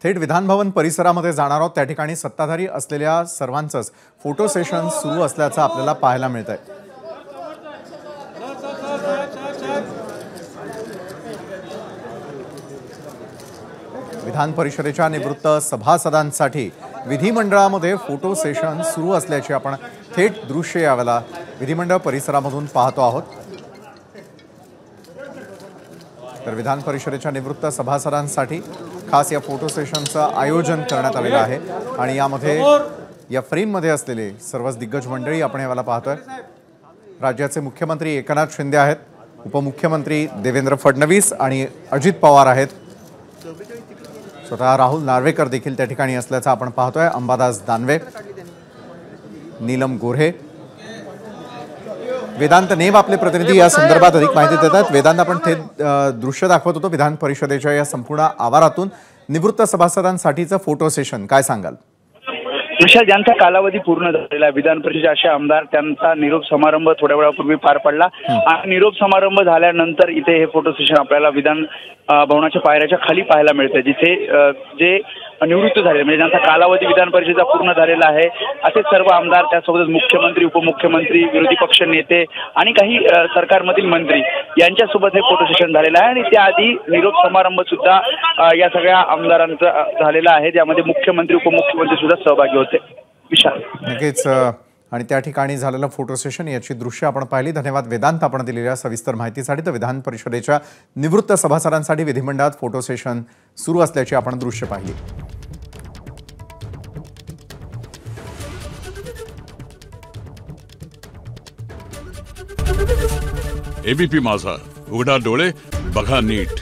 थेट विधानभवन परिसरामध्ये जाणार आहोत। त्या ठिकाणी सत्ताधारी असलेल्या सर्वांचंच फोटो सेशन सुरू असल्याचं आपल्याला पाहायला मिळतंय। विधान परिषदेच्या निवृत्त सभासदांसाठी विधिमंडळामध्ये फोटो सेशन सुरू असल्याची आपण थेट दृश्य यावेळेला विधिमंडळ परिसरामधून पाहतो आहोत। तर विधान परिषदेच्या निवृत्त सभासदांसाठी खास या फोटो सेशनचं आयोजन करण्यात आलेलं आहे आणि यामध्ये या फ्रेममध्ये असलेले सर्वच दिग्गज मंडळी आपण यावेळेला पाहतोय। राज्याचे मुख्यमंत्री एकनाथ शिंदे आहेत, उपमुख्यमंत्री देवेंद्र फडणवीस आणि अजित पवार आहेत। स्वतः राहुल नार्वेकर देखील त्या ठिकाणी असल्याचं आपण पाहतोय। अंबादास दानवे, नीलम गोऱ्हे, वेदांत नेब आपले प्रतिनिधी या संदर्भात अधिक माहिती देतात। वेदांत, आपण थेट दृश्य दाखवत होतो विधान परिषदेच्या या संपूर्ण आवारातून निवृत्त सभासदांसाठीचं फोटो सेशन, काय सांगाल? विशाल, ज्यांचा कालावधी पूर्ण झालेला विधान परिषदेचे असे आमदार, त्यांचा निरोप समारंभ थोड्या वेळापूर्वी पार पडला आणि निरोप समारंभ झाल्यानंतर इथे हे फोटो सेशन आपल्याला विधान भवनाच्या पायऱ्याच्या खाली पाहायला मिळतं, जिथे जे निवृत्त झाले म्हणजे ज्यांचा कालावधी विधान परिषदेचा पूर्ण झालेला आहे असे सर्व आमदार, त्यासोबतच मुख्यमंत्री, उपमुख्यमंत्री, विरोधी पक्ष नेते आणि काही सरकारमधील मंत्री यांच्यासोबत हे फोटो सेशन झालेलं आहे। आणि त्याआधी निरोप समारंभ सुद्धा या सगळ्या आमदारांचा झालेला आहे, ज्यामध्ये मुख्यमंत्री, उपमुख्यमंत्री सुद्धा सहभागी होते। विशाल, नक्कीच। आणि त्या ठिकाणी झालेलं फोटो सेशन याची दृश्य आपण पाहिली। धन्यवाद वेदांत, आपण दिलेल्या सविस्तर माहितीसाठी। तर विधान परिषदेच्या निवृत्त सभासदांसाठी विधिमंडळात फोटो सेशन सुरू असल्याची आपण दृश्य पाहिली। एबीपी माझा, उघडा डोळे बघा नीट।